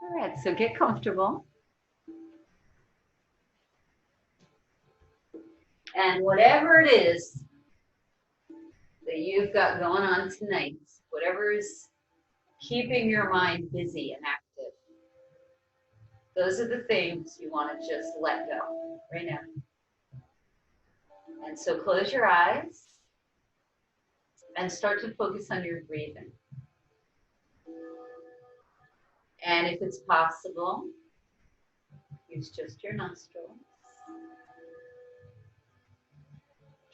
All right, so get comfortable. And whatever it is that you've got going on tonight, whatever is keeping your mind busy and active, those are the things you want to just let go right now. And so close your eyes and start to focus on your breathing. And if it's possible, use just your nostrils.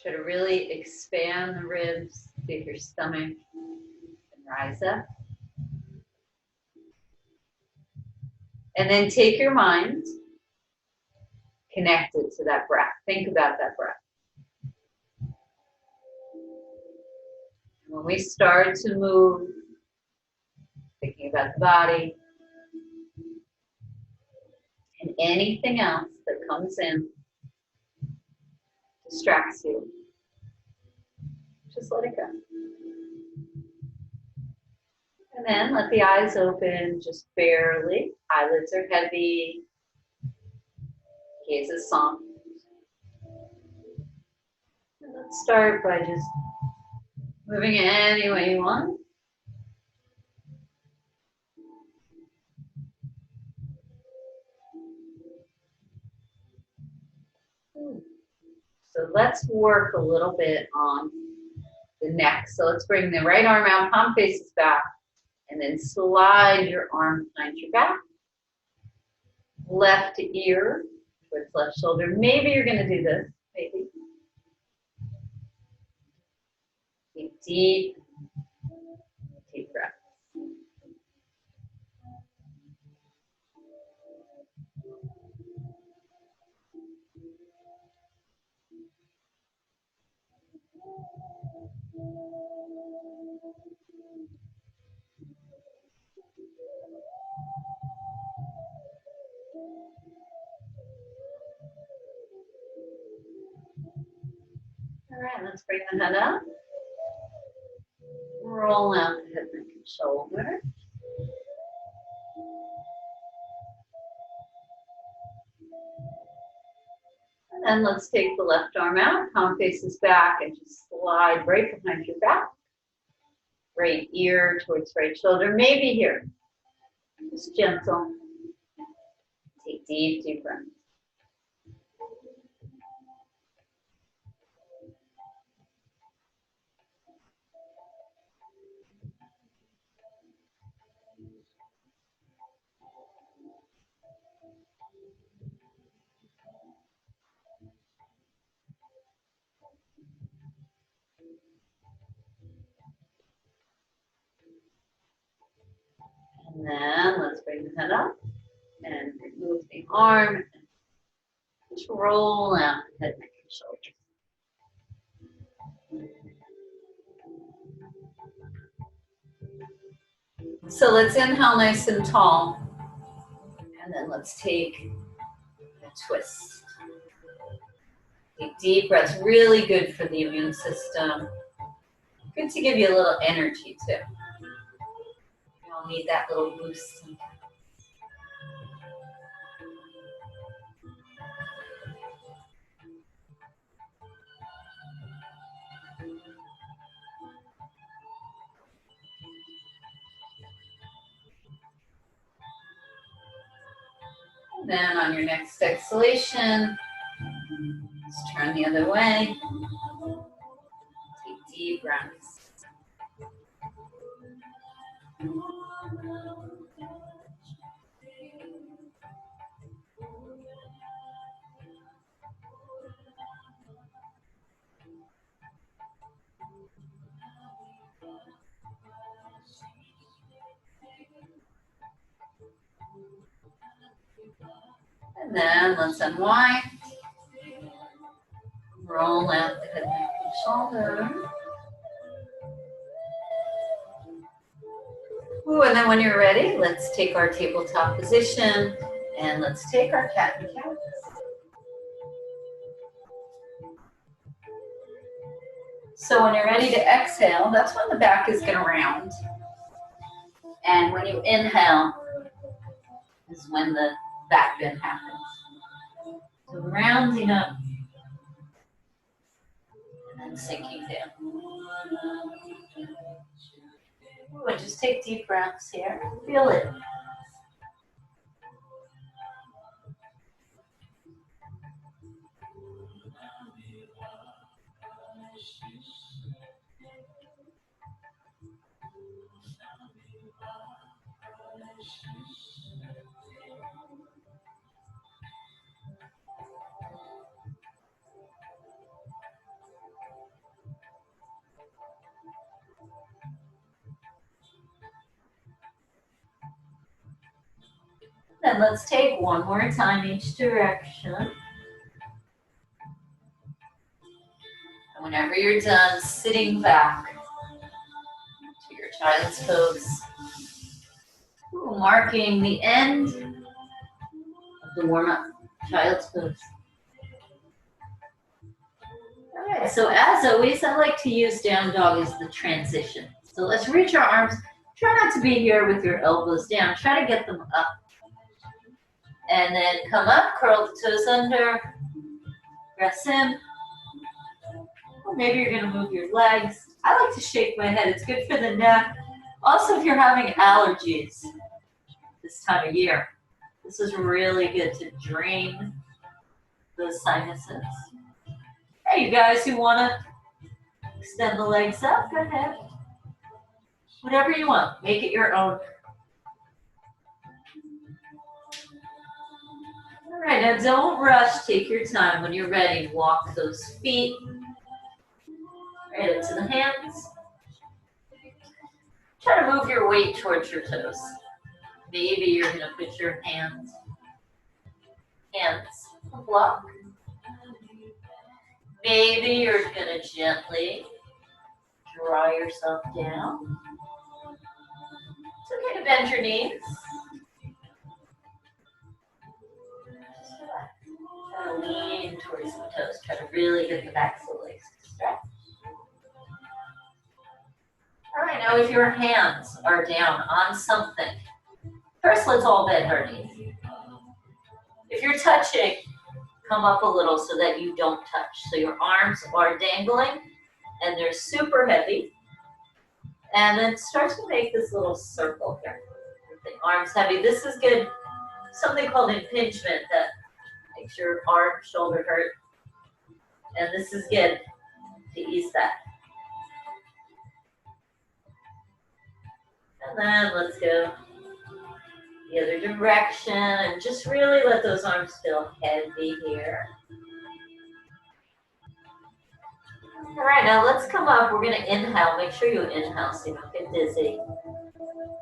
Try to really expand the ribs, see if your stomach can rise up. And then take your mind, connect it to that breath. Think about that breath. When we start to move, thinking about the body, and anything else that comes in, distracts you, just let it go. And then let the eyes open just barely. Eyelids are heavy. Gaze is soft. And let's start by just moving any way you want. So let's work a little bit on the neck. So let's bring the right arm out, palm faces back, and then slide your arm behind your back. Left ear towards left shoulder. Maybe you're going to do this. Maybe. Take deep breath. All right, let's bring the head up. Roll out the head, neck, and shoulder. And then let's take the left arm out, palm faces back, and just slide right behind your back. Right ear towards right shoulder, maybe here. Just gentle. Take deep breath. And then let's bring the head up and remove the arm. Just roll out the head, neck, and shoulders. So let's inhale nice and tall. And then let's take a twist. Take deep breaths, really good for the immune system. Good to give you a little energy too. We all need that little boost sometimes. And then on your next exhalation, let's turn the other way. Take deep breaths. And then let's unwind. Roll out the head, neck, and shoulder. Ooh, and then when you're ready, let's take our tabletop position and let's take our cat and cow. So when you're ready to exhale, that's when the back is going to round. And when you inhale, is when the back bend happens. So rounding up and then sinking down. Ooh, and just take deep breaths here. Feel it. Then let's take one more time each direction. And whenever you're done sitting back to your child's pose, marking the end of the warm-up, child's pose. All right, so as always, I like to use down dog as the transition. So let's reach our arms. Try not to be here with your elbows down. Try to get them up. And then come up, curl the toes under, press in. Or maybe you're gonna move your legs. I like to shake my head, it's good for the neck. Also, if you're having allergies this time of year, this is really good to drain those sinuses. Hey, you guys who wanna extend the legs up, go ahead. Whatever you want, make it your own. All right, now don't rush, take your time. When you're ready, walk those feet right up to the hands. Try to move your weight towards your toes. Maybe you're gonna put your hands on the block. Maybe you're gonna gently draw yourself down. It's okay to bend your knees. Try to lean towards the toes. Try to really get the backs of the legs to stretch. All right, now if your hands are down on something, first let's all bend our knees. If you're touching, come up a little so that you don't touch. So your arms are dangling and they're super heavy. And then start to make this little circle here. With the arms heavy. This is good. Something called impingement that makes your arm, shoulder hurt. And this is good to ease that. And then let's go the other direction and just really let those arms feel heavy here. All right, now let's come up. We're gonna inhale. Make sure you inhale so you don't get dizzy.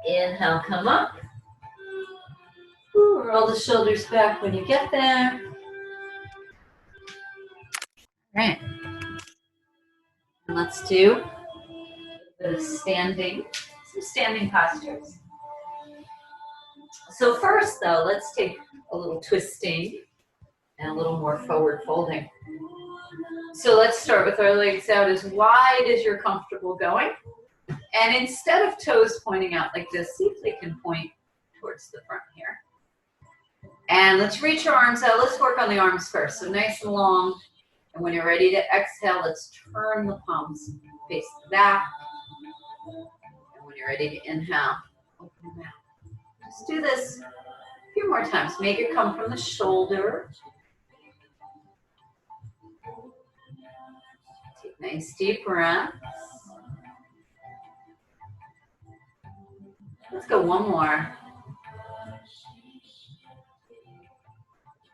Inhale, come up. Ooh, roll the shoulders back when you get there. All right. And let's do a bit of standing, some standing postures. So first though, let's take a little twisting and a little more forward folding. So let's start with our legs out as wide as you're comfortable going. And instead of toes pointing out like this, see if they can point towards the front here. And let's reach our arms out. Let's work on the arms first. So nice and long. And when you're ready to exhale, let's turn the palms, face the back. And when you're ready to inhale, open them out. Just do this a few more times. Make it come from the shoulder. Take nice deep breaths. Let's go one more.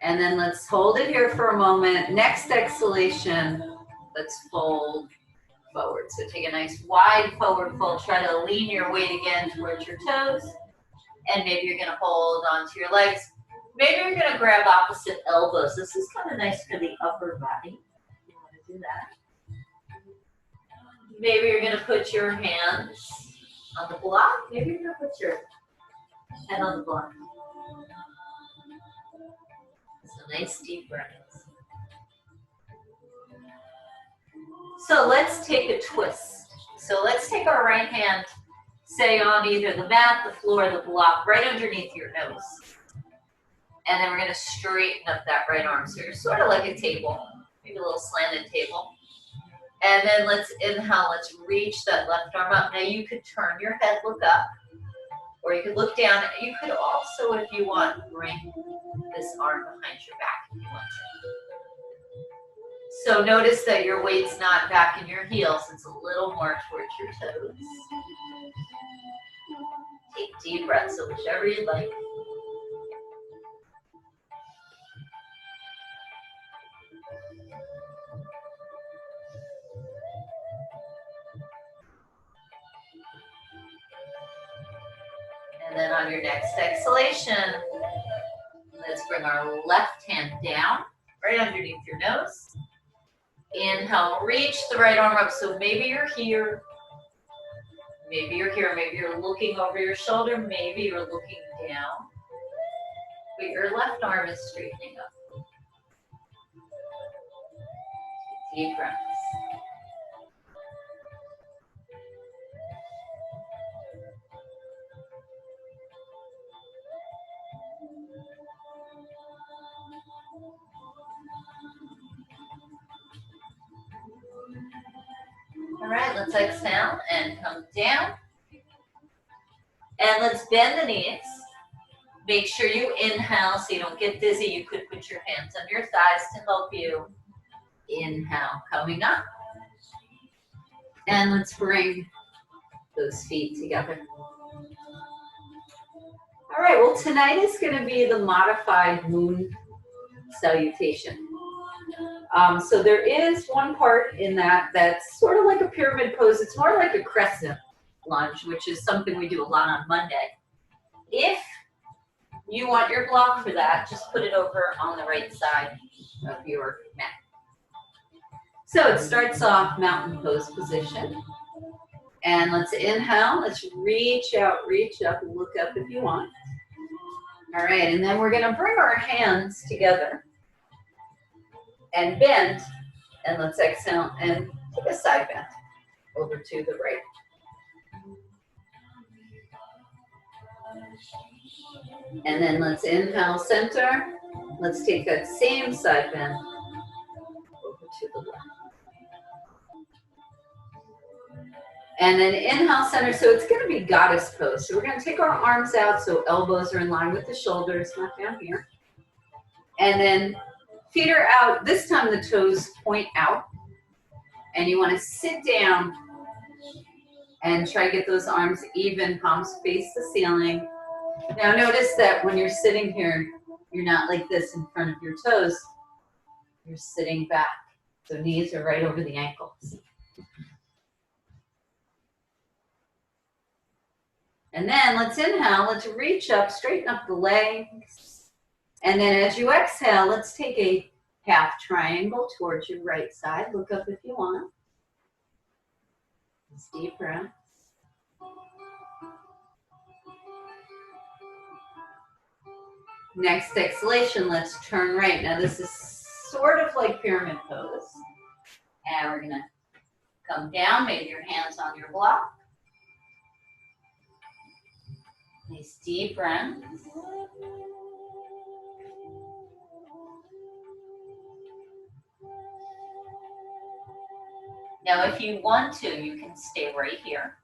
And then let's hold it here for a moment. Next exhalation, let's fold forward. So take a nice wide forward fold. Try to lean your weight again towards your toes. And maybe you're gonna hold onto your legs. Maybe you're gonna grab opposite elbows. This is kind of nice for the upper body. You wanna do that. Maybe you're gonna put your hands on the block. Maybe you're gonna put your head on the block. So nice deep breaths. So let's take a twist. So let's take our right hand, say on either the mat, the floor, the block, right underneath your nose. And then we're gonna straighten up that right arm. So you're sort of like a table, maybe a little slanted table. And then let's inhale, let's reach that left arm up. Now you could turn your head, look up, or you could look down. You could also, if you want, bring this arm behind your back if you want to. So notice that your weight's not back in your heels, it's a little more towards your toes. Take deep breaths, so whichever you'd like. And then on your next exhalation, let's bring our left hand down, right underneath your nose. Inhale, reach the right arm up. So maybe you're here, maybe you're here, maybe you're looking over your shoulder, maybe you're looking down, but your left arm is straightening up. Deep breaths. All right, let's exhale and come down. And let's bend the knees. Make sure you inhale so you don't get dizzy. You could put your hands on your thighs to help you. Inhale, coming up. And let's bring those feet together. All right, well, tonight is going to be the modified moon salutation. So there is one part in that that's sort of like a pyramid pose. It's more like a crescent lunge, which is something we do a lot on Monday. If you want your block for that, just put it over on the right side of your mat. So it starts off mountain pose position. And let's inhale, let's reach out, reach up, and look up if you want. All right, and then we're gonna bring our hands together and bend, and let's exhale and take a side bend over to the right. And then let's inhale, center. Let's take that same side bend over to the left. And then inhale, center. So it's going to be goddess pose. So we're going to take our arms out so elbows are in line with the shoulders, not down here. And then feet are out. This time the toes point out. And you want to sit down and try to get those arms even, palms face the ceiling. Now notice that when you're sitting here, you're not like this in front of your toes. You're sitting back. So knees are right over the ankles. And then let's inhale, let's reach up, straighten up the legs. And then as you exhale, let's take a half triangle towards your right side. Look up if you want. Just deep breath. Next exhalation, let's turn right. Now this is sort of like pyramid pose. And we're gonna come down, maybe your hands on your block. Nice deep breath. Now if you want to, you can stay right here.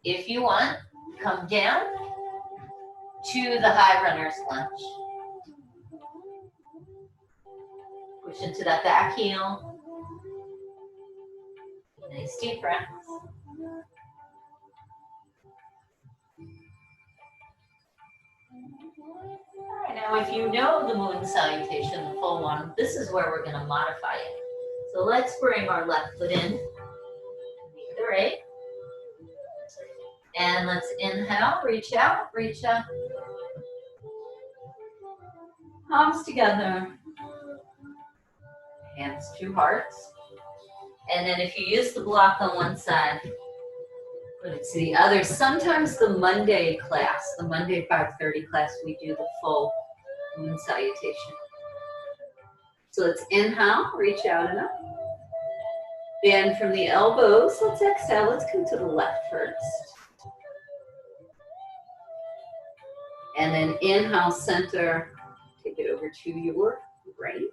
If you want, come down to the high runner's lunge. Push into that back heel. Nice deep breaths. All right, now if you know the moon salutation, the full one, this is where we're going to modify it. So let's bring our left foot in, the right. And let's inhale, reach out, reach up. Palms together. Hands to hearts. And then if you use the block on one side, put it to the other. Sometimes the Monday class, the Monday 5:30 class, we do the full moon salutation. So let's inhale, reach out and up. Bend from the elbows. Let's exhale. Let's come to the left first. And then inhale, center. over to your right.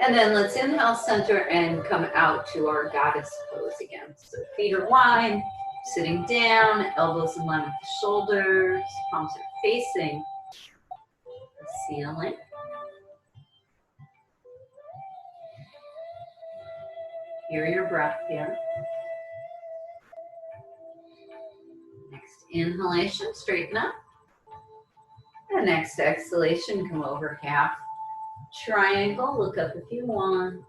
And then let's inhale, center, and come out to our goddess pose again. So feet are wide, sitting down, elbows in line with the shoulders, palms are facing the ceiling. Hear your breath here. Next inhalation, straighten up. And next exhalation, come over half triangle, look up if you want.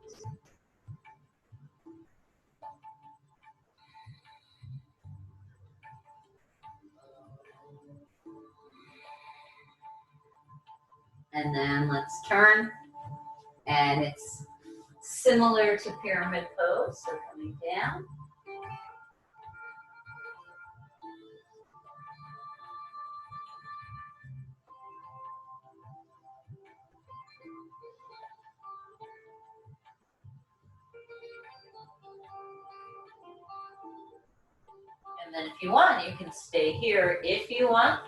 And then let's turn. And it's similar to pyramid pose, so coming down. And then if you want, you can stay here if you want.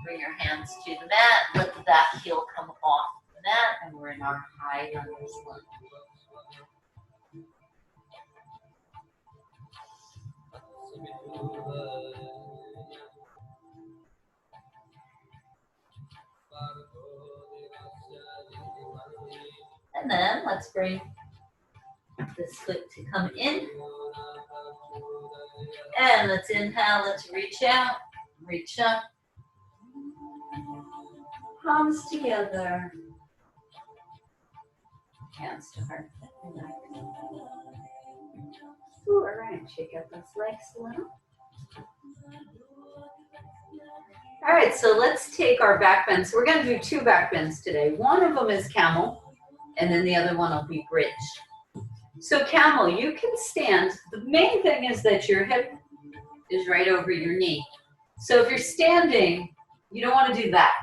Bring your hands to the mat, let the back heel come off the mat, and we're in our high lunge. And then let's bring this foot to come in. And let's inhale, let's reach out, reach up. Palms together. Hands to heart. Ooh, all right, shake out those legs a little. All right, so let's take our back bends. We're going to do 2 back bends today. One of them is camel, and then the other one will be bridge. So camel, you can stand. The main thing is that your hip is right over your knee. So if you're standing, you don't want to do that.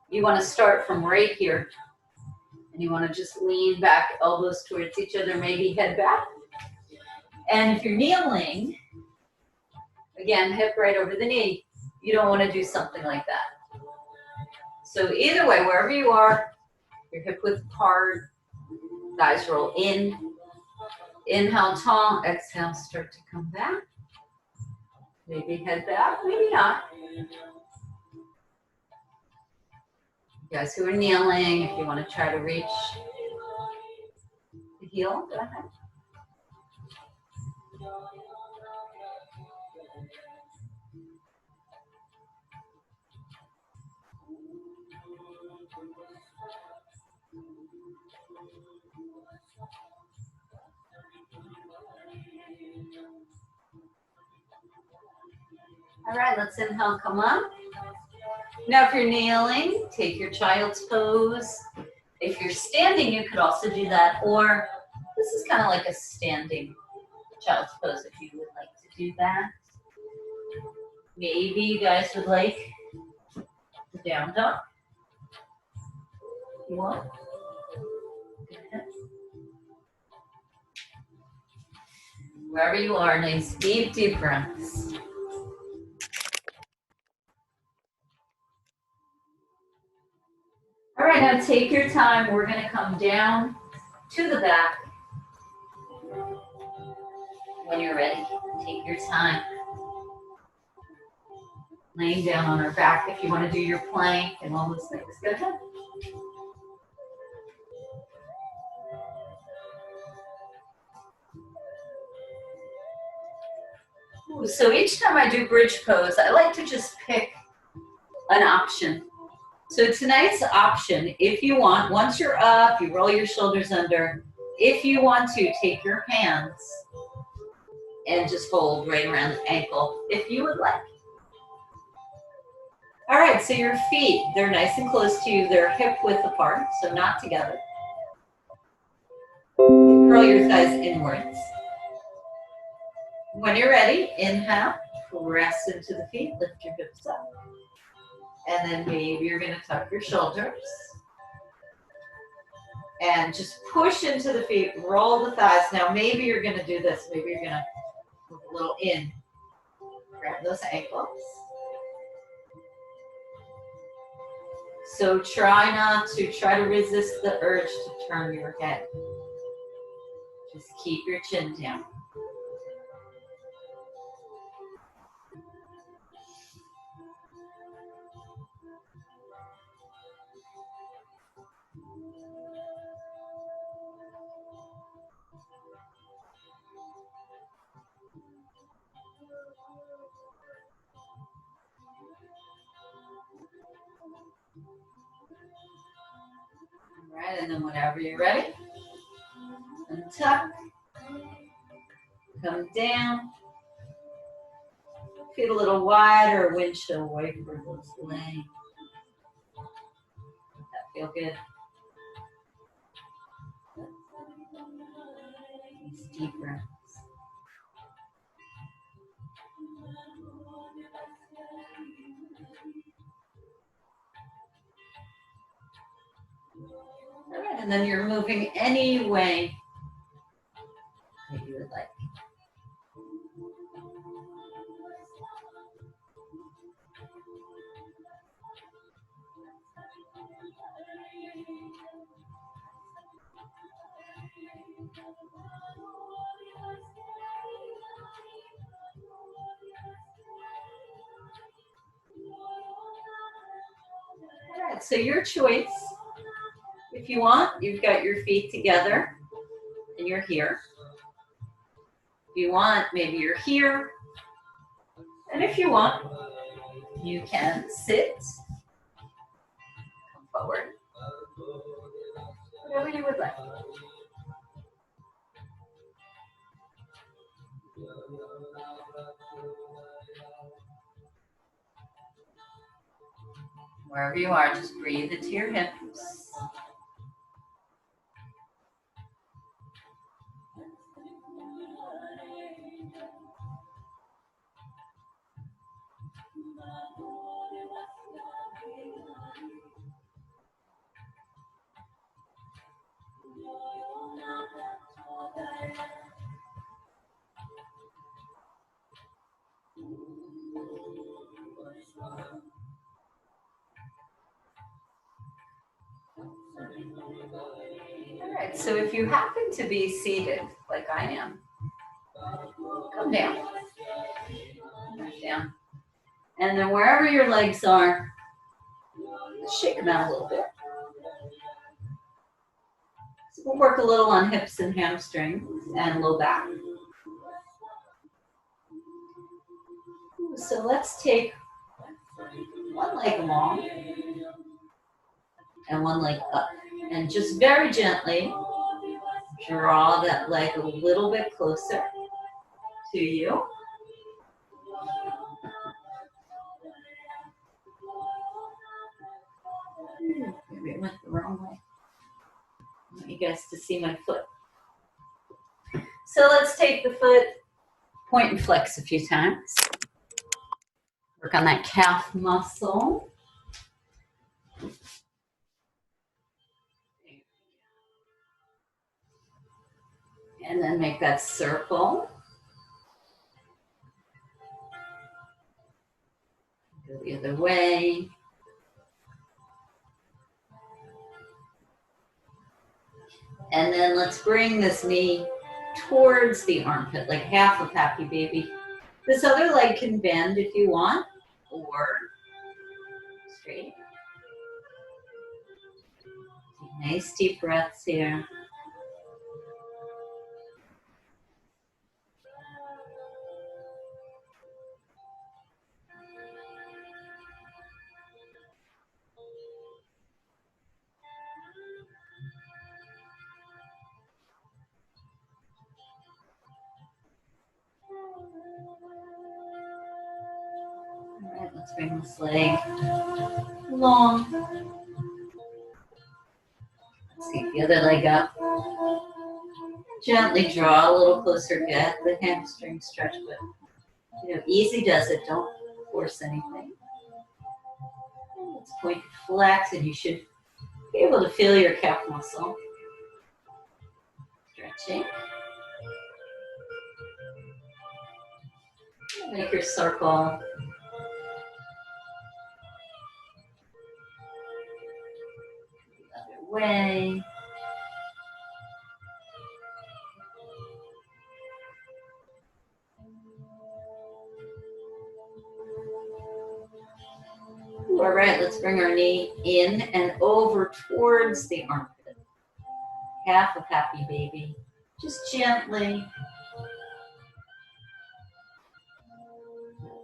You want to start from right here. And you want to just lean back, elbows towards each other, maybe head back. And if you're kneeling, again, hip right over the knee, you don't want to do something like that. So either way, wherever you are, your hip width apart, thighs roll in. Inhale, tall. Exhale, start to come back. Maybe head back, maybe not. You guys who are kneeling, if you want to try to reach the heel, go ahead. All right, let's inhale, come up. Now if you're kneeling, take your child's pose. If you're standing, you could also do that, or this is kind of like a standing child's pose if you would like to do that. Maybe you guys would like the down dog. You want? Wherever you are, nice deep, deep breaths. All right, now take your time. We're going to come down to the back. When you're ready, take your time. Laying down on our back if you want to do your plank and all those things. Go ahead. Ooh, so each time I do bridge pose, I like to just pick an option. So tonight's option, if you want, once you're up, you roll your shoulders under. If you want to, take your hands and just hold right around the ankle, if you would like. All right, so your feet, they're nice and close to you. They're hip width apart, so not together. Curl your thighs inwards. When you're ready, inhale, press into the feet, lift your hips up. And then maybe you're going to tuck your shoulders. And just push into the feet, roll the thighs. Now maybe you're going to do this. Maybe you're going to move a little in. Grab those ankles. So try to resist the urge to turn your head. Just keep your chin down. All right, and then whenever you're ready, untuck, come down, feet a little wider, windshield away for those legs. That feel good. Nice deep breaths. All right, and then you're moving any way that you would like. All right, so your choice. If you want, you've got your feet together and you're here. If you want, maybe you're here. And if you want, you can sit, come forward, whatever you would like. Wherever you are, just breathe into your hips. All right, so if you happen to be seated, like I am, come down. Back down. And then wherever your legs are, shake them out a little bit. So we'll work a little on hips and hamstrings and low back. So let's take one leg long and one leg up. And just very gently draw that leg a little bit closer to you. Maybe it went the wrong way. I want you guys to see my foot. So let's take the foot, point and flex a few times. Work on that calf muscle. And then make that circle. Go the other way. And then let's bring this knee towards the armpit, like half of Happy Baby. This other leg can bend if you want, or straight. Nice deep breaths here. All right, let's bring this leg long. Let's take the other leg up. Gently draw a little closer, get the hamstring stretch, but easy does it, don't force anything. Let's point and flex, and you should be able to feel your calf muscle. Stretching. Make your circle. All right, let's bring our knee in and over towards the armpit. Half of happy baby. Just gently.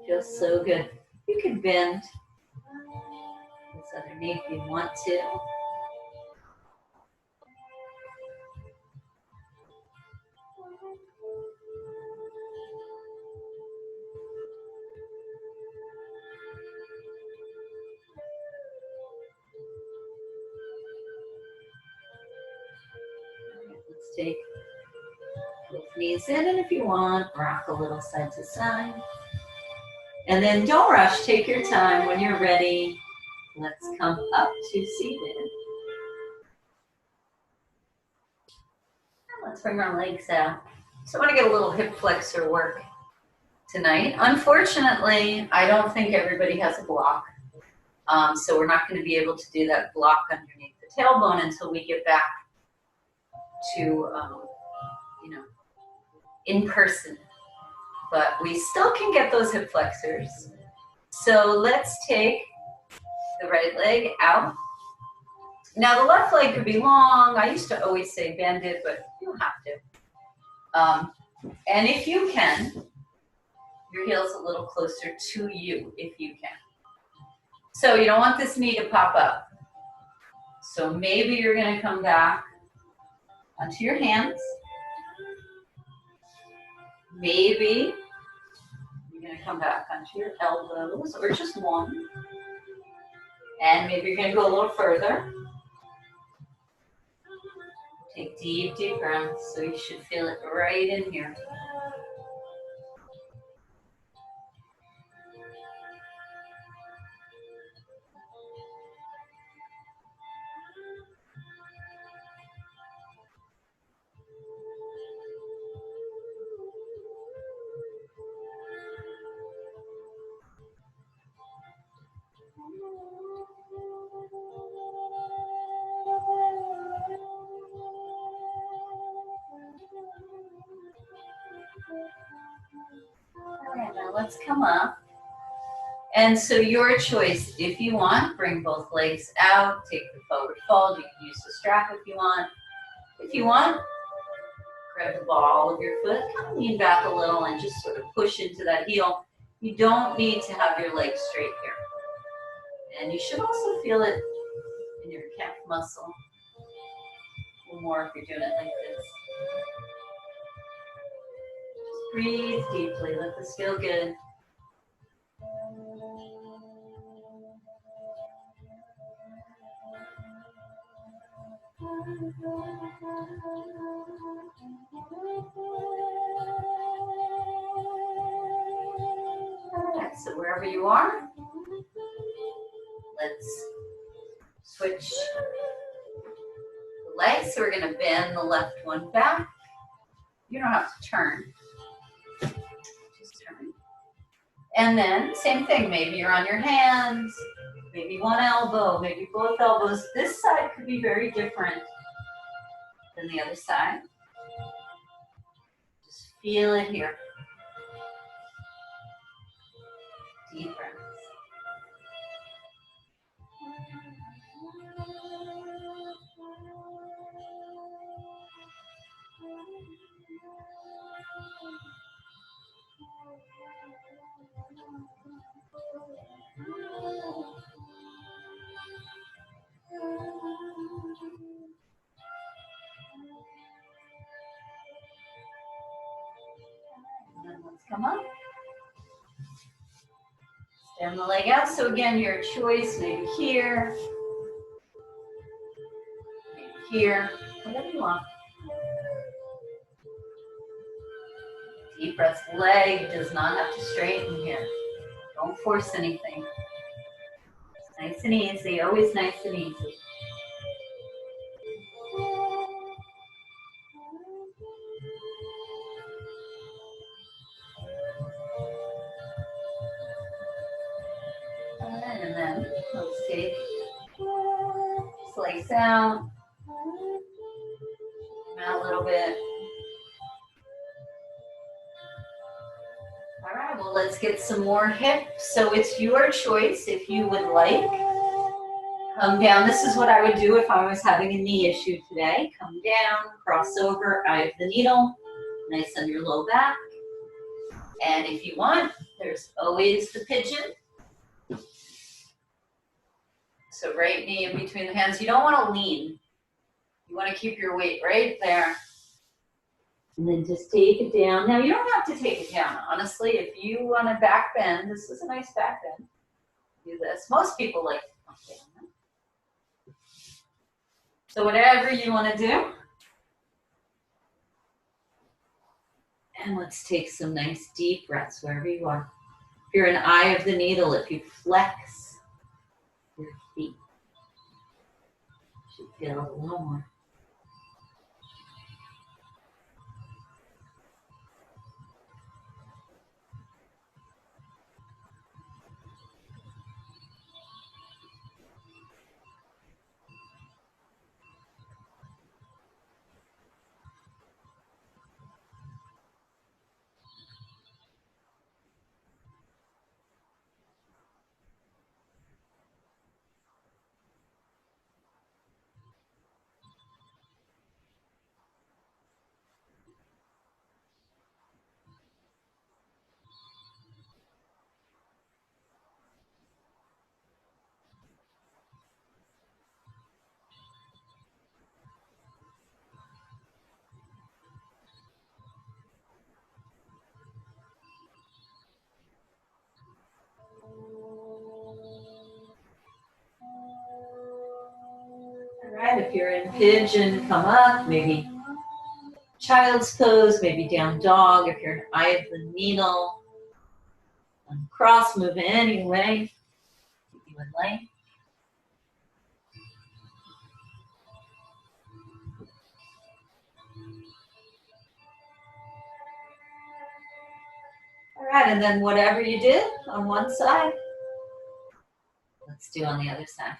Feels so good. You can bend this other knee if you want to. Let's take both knees in, and if you want, rock a little side to side. And then don't rush, take your time. When you're ready, let's come up to seated. And let's bring our legs out. So I want to get a little hip flexor work tonight. Unfortunately, I don't think everybody has a block. So we're not going to be able to do that block underneath the tailbone until we get back to, in person. But we still can get those hip flexors. So let's take the right leg out. Now the left leg could be long. I used to always say bend it, but you don't have to. And if you can, your heel's a little closer to you, if you can. So you don't want this knee to pop up. So maybe you're going to come back onto your hands. Maybe you're going to come back onto your elbows, or just one. And maybe you're going to go a little further. Take deep, deep breaths, so you should feel it right in here. All right, now let's come up. And so your choice, if you want, bring both legs out, take the forward fold. You can use the strap if you want. If you want, grab the ball of your foot, kind of lean back a little and just sort of push into that heel. You don't need to have your legs straight here. And you should also feel it in your calf muscle. A little more if you're doing it like this. Just breathe deeply, let this feel good. Alright, so wherever you are, let's switch the legs. So we're going to bend the left one back. You don't have to turn. Just turn. And then, same thing, maybe you're on your hands, maybe one elbow, maybe both elbows. This side could be very different than the other side. Just feel it here. Deep breaths. And then let's come up. Stand the leg out. So again, your choice, maybe here, maybe here, whatever you want. Deep breaths. Leg does not have to straighten here. Don't force anything. It's nice and easy, always nice and easy. And then let's take slice out, come out a little bit. All right, well, let's get some more hip. So it's your choice if you would like. Come down. This is what I would do if I was having a knee issue today. Come down, cross over, eye of the needle, nice on your low back. And if you want, there's always the pigeon. So right knee in between the hands. You don't want to lean. You want to keep your weight right there. And then just take it down. Now, you don't have to take it down, honestly. If you want to back bend, this is a nice back bend. Do this. Most people like to come down. So whatever you want to do. And let's take some nice deep breaths wherever you are. If you're an eye of the needle, if you flex your feet, you should feel it a little more. All right, if you're in pigeon, come up, maybe child's pose, maybe down dog. If you're an eye of the needle, uncross, move any way you would like. All right, and then whatever you did on one side, let's do on the other side.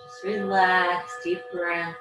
Just relax, deep breath.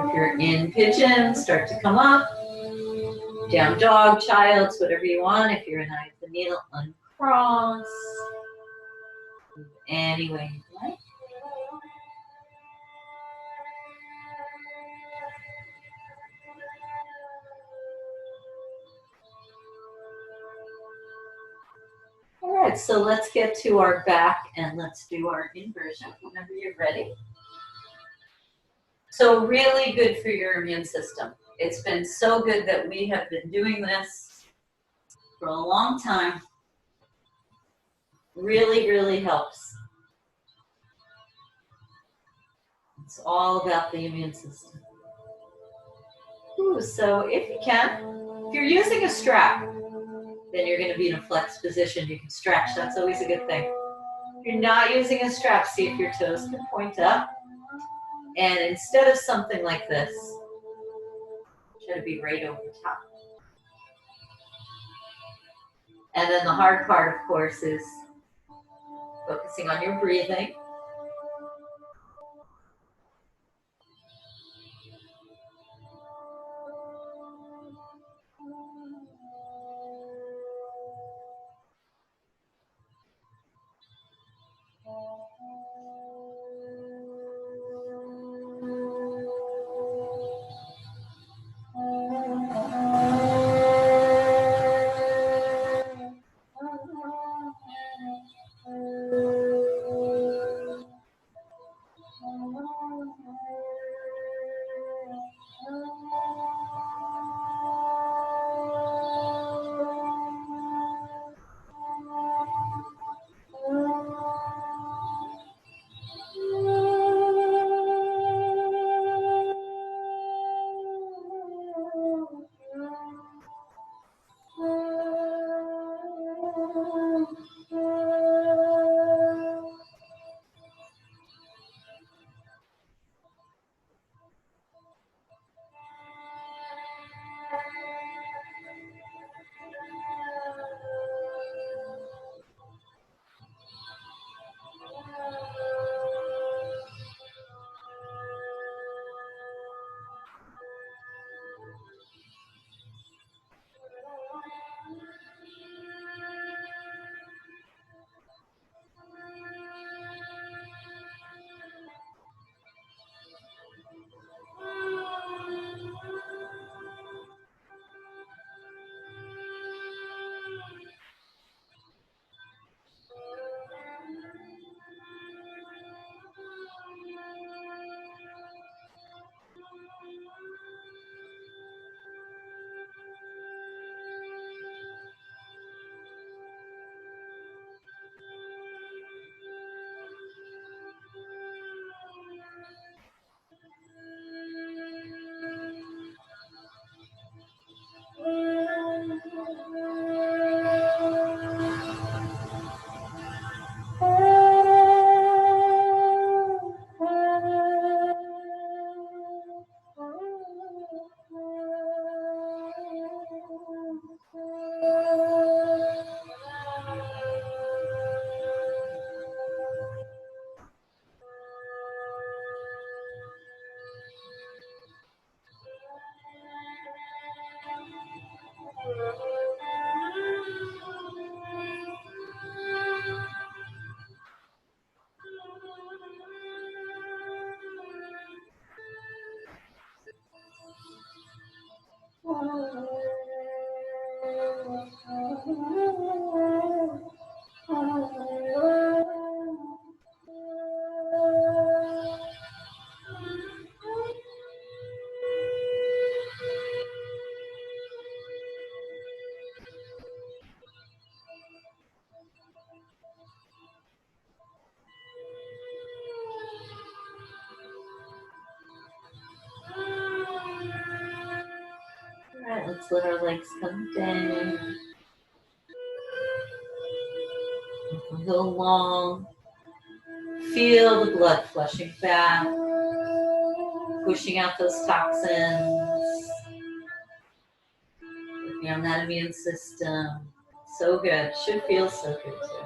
If you're in pigeon, start to come up. Down dog, child's, whatever you want. If you're in eye of the needle, uncross. Move any way you like. All right, so let's get to our back and let's do our inversion whenever you're ready. So really good for your immune system. It's been so good that we have been doing this for a long time. Really, really helps. It's all about the immune system. Ooh, so if you can, if you're using a strap, then you're going to be in a flex position. You can stretch. That's always a good thing. If you're not using a strap, see if your toes can point up. And instead of something like this, try to be right over top. And then the hard part, of course, is focusing on your breathing. All right, let's let our legs come down. A little long. Feel the blood flushing back, pushing out those toxins, working on that immune system. So good. Should feel so good too.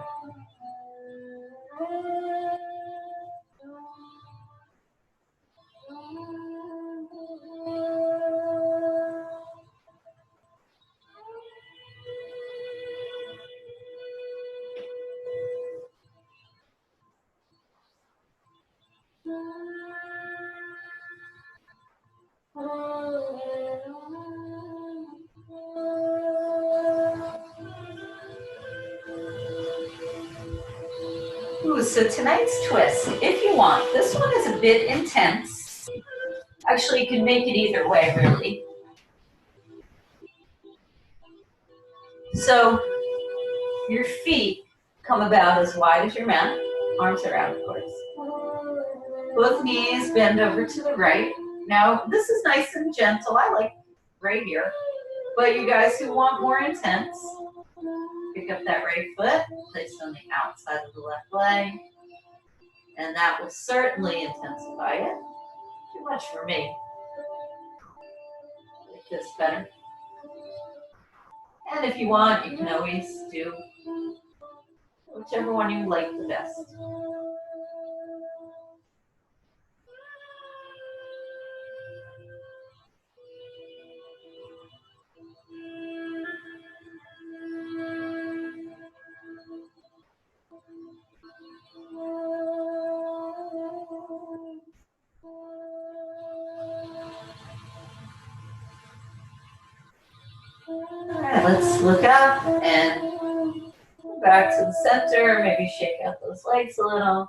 Ooh, so tonight's twist, if you want, this one is a bit intense. Actually, you can make it either way, really. So your feet come about as wide as your mat. Arms are out, of course. Both knees bend over to the right. Now, this is nice and gentle. I like right here. But you guys who want more intense, pick up that right foot, place it on the outside of the left leg, and that will certainly intensify it. Too much for me. Like this better. And if you want, you can always do whichever one you like the best. Alright, let's look up and back to the center, maybe shake out those legs a little.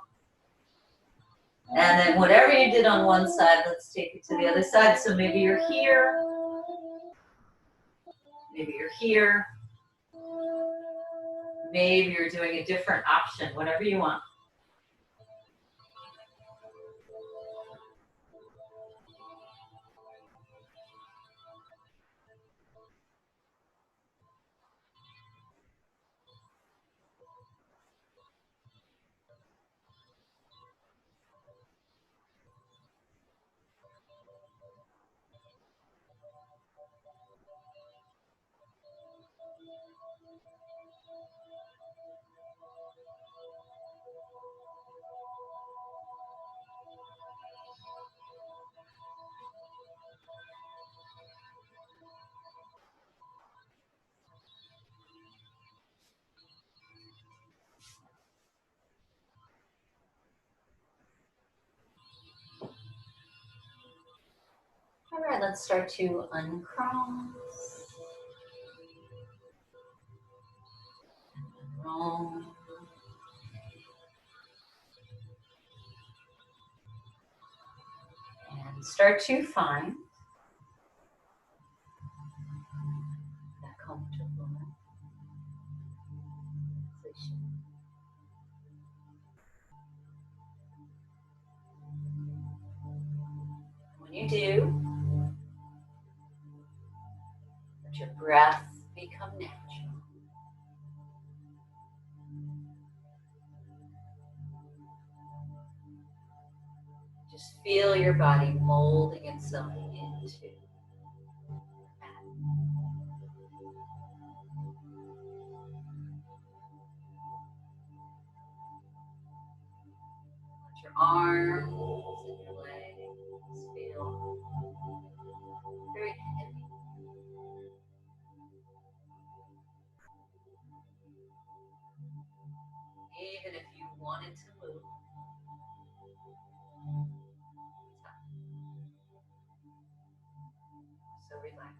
And then whatever you did on one side, let's take it to the other side. So maybe you're here, maybe you're here, maybe you're doing a different option, whatever you want. All right, let's start to uncross. Roll. And start to find that comfortable position. When you do, let your breath become natural. Just feel your body molding itself into that. Let your arms and your legs feel very heavy. Even if you wanted to move, so relax.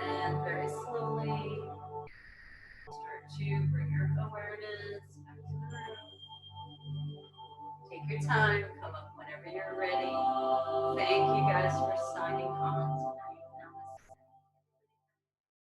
Then very slowly start to bring your awareness back to the room. Take your time, come up whenever you're ready. Thank you guys for signing on.